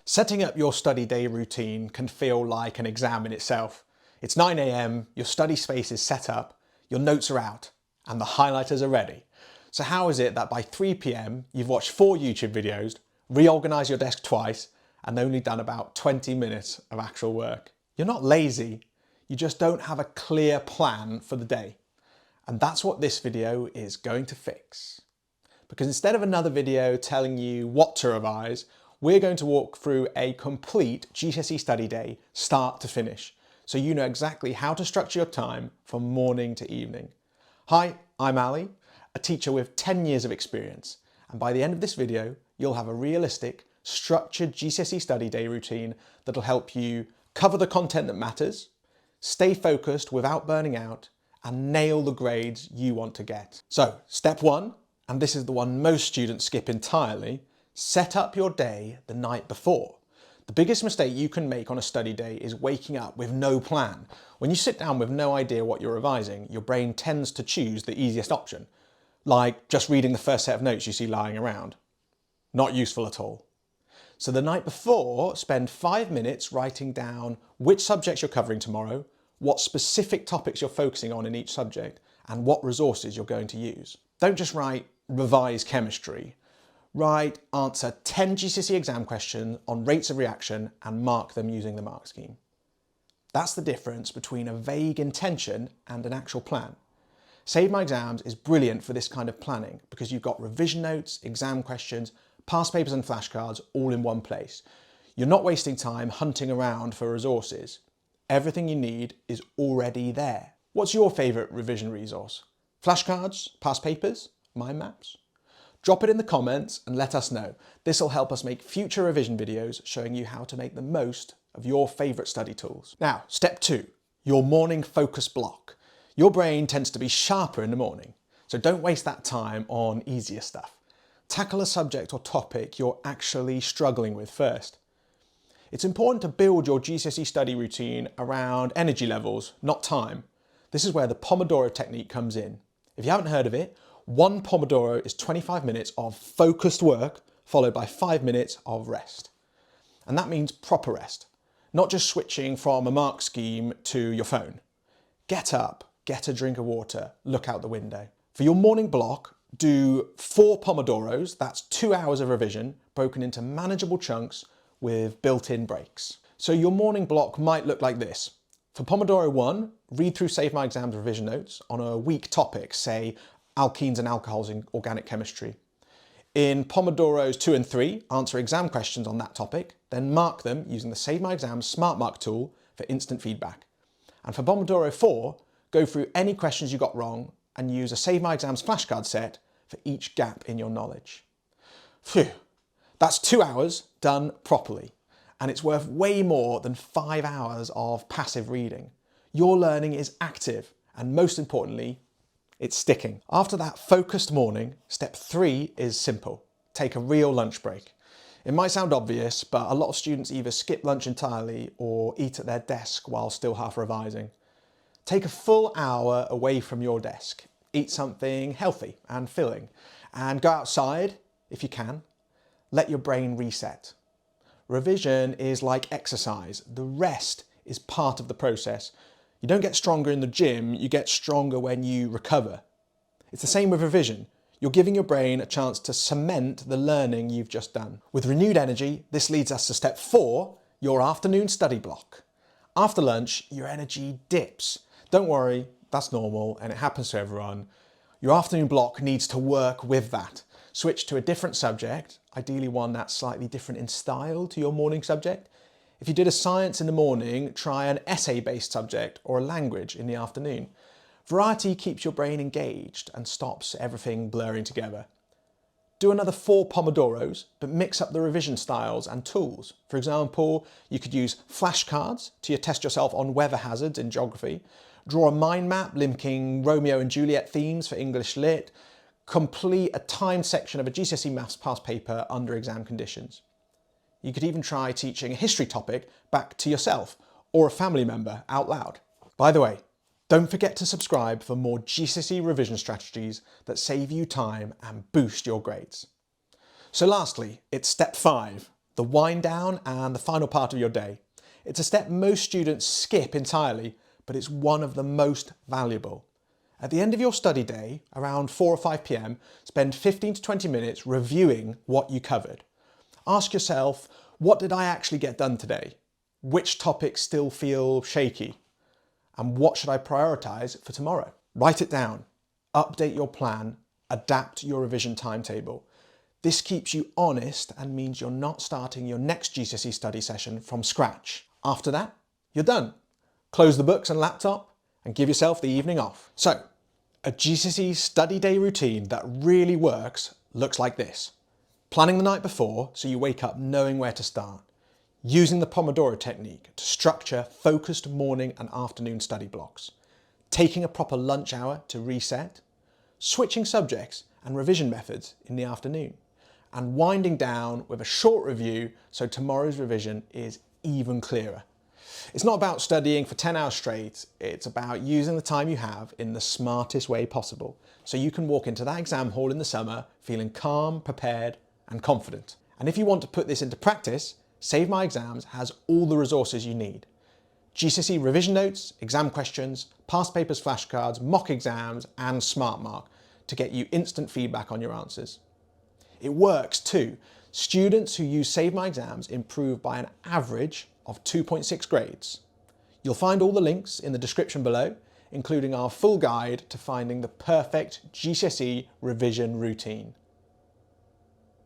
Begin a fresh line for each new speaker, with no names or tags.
Setting up your study day routine can feel like an exam in itself. It's 9 AM, your study space is set up, your notes are out, and the highlighters are ready. So how is it that by 3 PM you've watched 4 YouTube videos, reorganised your desk twice, and only done about 20 minutes of actual work? You're not lazy, you just don't have a clear plan for the day. And that's what this video is going to fix. Because instead of another video telling you what to revise, we're going to walk through a complete GCSE study day, start to finish, so you know exactly how to structure your time from morning to evening. Hi, I'm Ali, a teacher with 10 years of experience, and by the end of this video, you'll have a realistic, structured GCSE study day routine that'll help you cover the content that matters, stay focused without burning out, and nail the grades you want to get. So, step 1, and this is the one most students skip entirely, set up your day the night before. The biggest mistake you can make on a study day is waking up with no plan. When you sit down with no idea what you're revising, your brain tends to choose the easiest option, like just reading the first set of notes you see lying around. Not useful at all. So the night before, spend 5 minutes writing down which subjects you're covering tomorrow, what specific topics you're focusing on in each subject, and what resources you're going to use. Don't just write revise chemistry. Write answer 10 GCSE exam questions on rates of reaction and mark them using the mark scheme. That's the difference between a vague intention and an actual plan. Save My Exams is brilliant for this kind of planning because you've got revision notes, exam questions, past papers and flashcards all in one place. You're not wasting time hunting around for resources. Everything you need is already there. What's your favourite revision resource? Flashcards, past papers, mind maps? Drop it in the comments and let us know. This will help us make future revision videos showing you how to make the most of your favourite study tools. Now, step 2, your morning focus block. Your brain tends to be sharper in the morning, so don't waste that time on easier stuff. Tackle a subject or topic you're actually struggling with first. It's important to build your GCSE study routine around energy levels, not time. This is where the Pomodoro Technique comes in. If you haven't heard of it, 1 Pomodoro is 25 minutes of focused work followed by 5 minutes of rest. And that means proper rest, not just switching from a mark scheme to your phone. Get up, get a drink of water, look out the window. For your morning block, do 4 Pomodoros, that's 2 hours of revision, broken into manageable chunks with built-in breaks. So your morning block might look like this. For Pomodoro 1, read through Save My Exams revision notes on a weak topic, say alkenes and alcohols in organic chemistry. In Pomodoros 2 and 3, answer exam questions on that topic, then mark them using the Save My Exams Smart Mark tool for instant feedback. And for Pomodoro 4, go through any questions you got wrong and use a Save My Exams flashcard set for each gap in your knowledge. Phew, that's 2 hours done properly, and it's worth way more than 5 hours of passive reading. Your learning is active, and most importantly, it's sticking. After that focused morning, step 3 is simple. Take a real lunch break. It might sound obvious, but a lot of students either skip lunch entirely or eat at their desk while still half revising. Take a full hour away from your desk. Eat something healthy and filling, and go outside if you can. Let your brain reset. Revision is like exercise. The rest is part of the process. You don't get stronger in the gym, you get stronger when you recover. It's the same with revision. You're giving your brain a chance to cement the learning you've just done. With renewed energy, this leads us to step 4, your afternoon study block. After lunch, your energy dips. Don't worry, that's normal and it happens to everyone. Your afternoon block needs to work with that. Switch to a different subject, ideally one that's slightly different in style to your morning subject. If you did a science in the morning, try an essay-based subject or a language in the afternoon. Variety keeps your brain engaged and stops everything blurring together. Do another 4 Pomodoros, but mix up the revision styles and tools. For example, you could use flashcards to test yourself on weather hazards in geography, draw a mind map linking Romeo and Juliet themes for English Lit, complete a timed section of a GCSE maths past paper under exam conditions. You could even try teaching a history topic back to yourself or a family member out loud. By the way, don't forget to subscribe for more GCSE revision strategies that save you time and boost your grades. So lastly, it's step 5, the wind down and the final part of your day. It's a step most students skip entirely, but it's one of the most valuable. At the end of your study day, around 4 or 5 p.m, spend 15 to 20 minutes reviewing what you covered. Ask yourself, what did I actually get done today? Which topics still feel shaky? And what should I prioritise for tomorrow? Write it down, update your plan, adapt your revision timetable. This keeps you honest and means you're not starting your next GCSE study session from scratch. After that, you're done. Close the books and laptop and give yourself the evening off. So, a GCSE study day routine that really works looks like this. Planning the night before so you wake up knowing where to start. Using the Pomodoro Technique to structure focused morning and afternoon study blocks. Taking a proper lunch hour to reset. Switching subjects and revision methods in the afternoon. And winding down with a short review so tomorrow's revision is even clearer. It's not about studying for 10 hours straight, it's about using the time you have in the smartest way possible so you can walk into that exam hall in the summer feeling calm, prepared and confident. And if you want to put this into practice, Save My Exams has all the resources you need. GCSE revision notes, exam questions, past papers flashcards, mock exams and Smart Mark to get you instant feedback on your answers. It works too. Students who use Save My Exams improve by an average of 2.6 grades. You'll find all the links in the description below, including our full guide to finding the perfect GCSE revision routine.